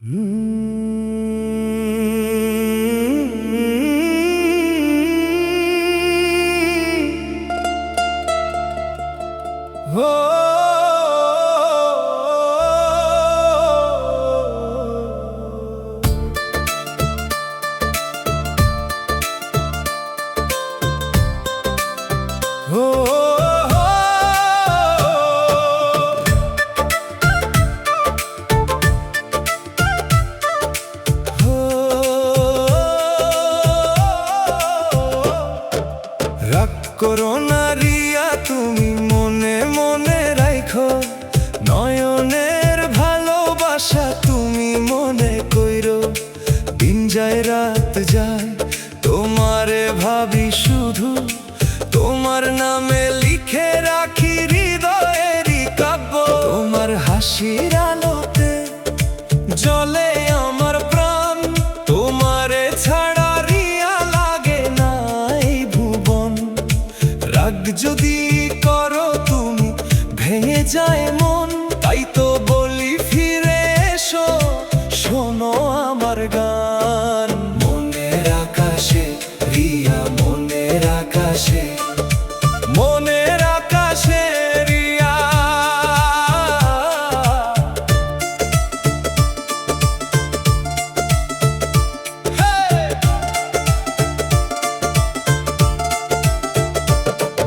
রাগ করো না রিয়া, তুমি মনে মনে রাখো, নয়নের ভালোবাসা তুমি মনে কইরো। দিন যায় রাত যায় তোমারে ভাবি শুধু, তোমার নামে লিখে রাখি হৃদয়েরই কাব্য। তোমার হাসির আলোতে জ্বলে আমার প্রাণ, তোমারে ছাড়া রিয়া লাগে না এই ভুবন। রাগ যদি করো তুমি ভেঙে যায় মন, তাই তো বলি ফিরে এসো, শোনো আমার গান। মনের আকাশে রিয়া, মনের আকাশে, মনের আকাশে রিয়া।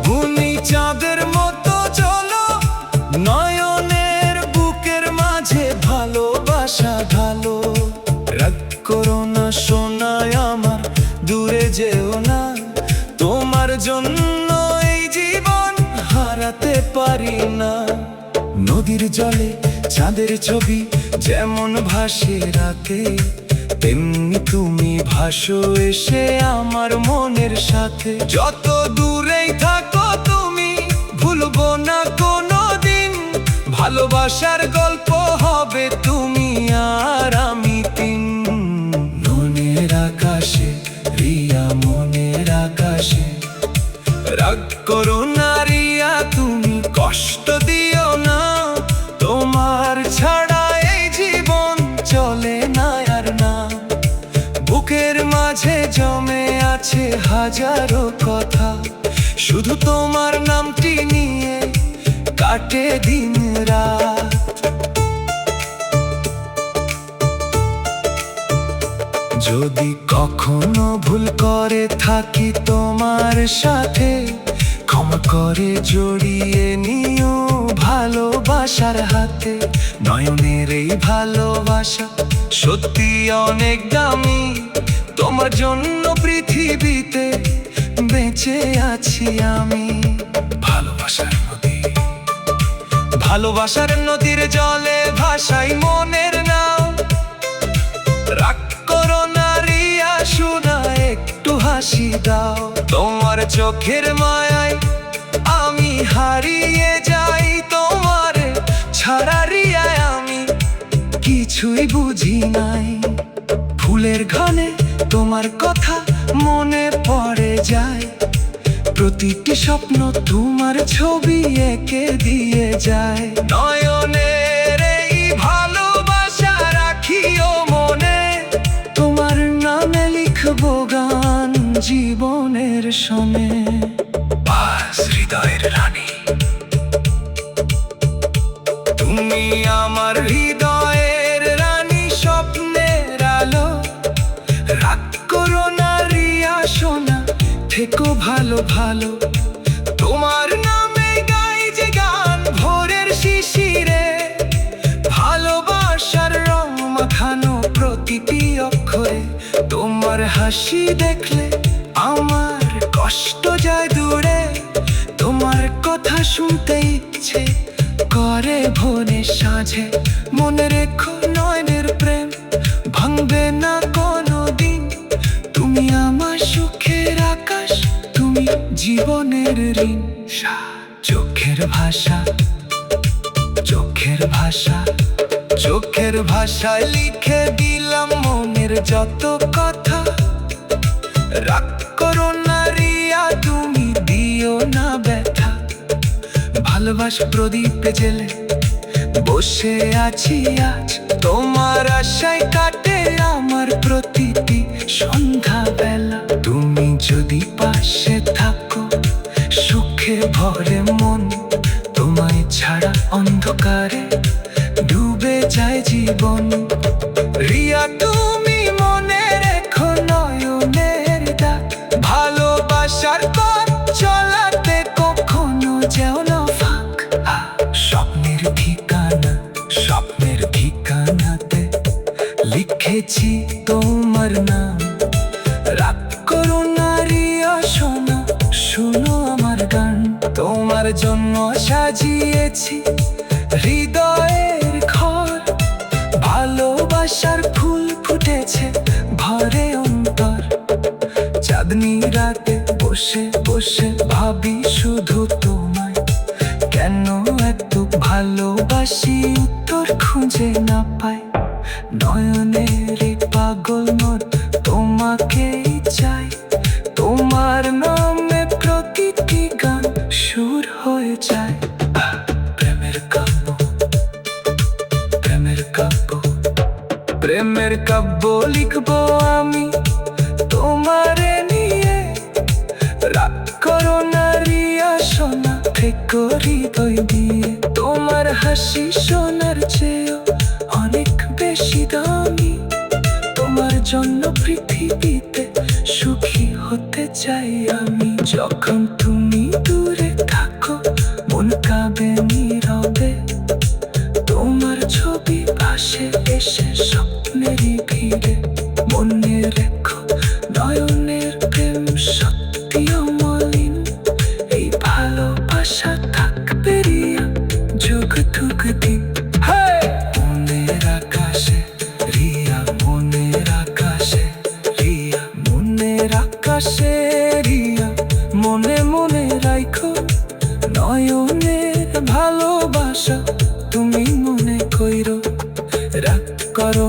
গুনি চাঁদের মতো চলো, নয়নের বুকের মাঝে ভালোবাসা ঢালো। রাগ করো না সোনায় আমার, দূরে যেও না, তোমার জন্য এই জীবন হারাতে পারি না। নদীর জলে চাঁদের ছবি যেমন ভাসে রাতে, তেমনি তুমি ভাসো এসে আমার মনের সাথে। যত দূরেই থাকো তুমি ভুলবো না কোনো দিন, ভালোবাসার গল্প হবে তুমি আর আমি তিন। মনের আকাশে রিয়া, মনের আকাশে, রাগ করো না রিয়া, তুমি কষ্ট দিও না, তোমার ছাড়া এই জীবন চলে না আর না। বুকের মাঝে জমে আছে হাজারো কথা, শুধু তোমার নামটি নিয়ে কাটে দিন রাত। যদি কখনো ভুল করে থাকি তোমার সাথে, ক্ষমা করে জড়িয়ে নিও ভালোবাসার হাতে। নয়নের এই ভালোবাসা সত্যি অনেক দামি, তোমার জন্য পৃথিবীতে বেঁচে আছি আমি। ভালোবাসার নদী, ভালোবাসার নদীর জলে ভাসাই মনের নাও। রাগ করো না রিয়া শোনা, একটু হাসি দাও, তোমার চোখের মায়ায় আমি হারিয়ে যাই। তোমার ছাড়া রিয়া আমি কিছুই বুঝি নাই। ফুলের ঘনে তোমার কথা মনে পড়ে যায়, প্রতিটি স্বপ্ন তোমার ছবি এঁকে দিয়ে যায়। নয়নের এই ভালোবাসা রাখিও মনে, তোমার নামে লিখবো গান জীবনের সনে। বাস হৃদয়ের রানী, তুমি আমার হৃদয়ের রানী, স্বপ্নের আলো। রাগ করো না রিয়া সোনা, থেকো ভালো ভালো, তোমার নামে গাই যে গান ভোরের শিশিরে। ভালোবাসার রং মাখানো প্রতিটি অক্ষরে, তোমার হাসি দেখলে আমার কষ্ট যায় দূরে। তোমার কথা শুনতে ইচ্ছে করে ভোরে সাঁঝে, মনে রেখো নয়নের প্রেম ভাঙবে না কোনো দিন। তুমি আমার সুখের আকাশ, তুমি জীবনের ঋণ। চোখের ভাষা, চোখের ভাষা, চোখের ভাষায় লিখে দিলাম মনের যত কথা। রাগ করো না রিয়া, তুমি দিও না ব্যথা। ভালোবাসা প্রদীপে জেলে বসে আছি আজ তোমার আশায় কাটে আমার প্রতিটি সন্ধ্যা বেলা। তুমি যদি পাশে থাকো সুখে ভরে মন, তোমায় ছাড়া অন্ধকারে ডুবে যায় জীবন। রিয়া তুমি মনে রেখো নয়নের ডাক, ভালোবাসার পথ চলাতে কখনো যেও না ফাঁক। স্বপ্নের ঠিকানা, স্বপ্নের ঠিকানাতে লিখেছি তোমার নাম। রাগ করো না রিয়া শোনো, শুনো আমার গান। তোমার জন্য সাজিয়েছি হৃদয়ের ঘর, ভালোবাসার ফুল ফুটেছে ভরে অন্তর। চাঁদনি রাতে বসে বসে ভাবি শুধু তোমায়, কেন এত ভালোবাসি উত্তর খুঁজে না পাই। নয়নের পাগল মন তোমাকেই চাই, তোমার নামে প্রতিটি গান সুর হয়ে যায়। প্রেমের কাব্য, প্রেমের কাব্য, প্রেমের কাব্য লিখবো আমি তোমারে নিয়ে। রাগ করো না রিয়া সোনা, থেকো হৃদয় দিয়ে। তোমার হাসি সোনার চেয়েও অনেক বেশি দামি, তোমার জন্য পৃথিবীতে সুখী হতে চাই আমি। যখন তুমি দূরে থাকো মন কাঁদে নীরবে, তোমার ছবি ভাসে এসে স্বপ্নেরই ভিড়ে। মনে রেখো নয়নের প্রেম সত্যি অমলিন, এই ভালোবাসা থাকবে রিয়া যুগ যুগ দিন। মনের আকাশে রিয়া, মনের আকাশে রিয়া, মনের আকাশে রিয়া, মনে মনে রাখো নয়নের ভালোবাসা তুমি মনে কইরো। রাগ করো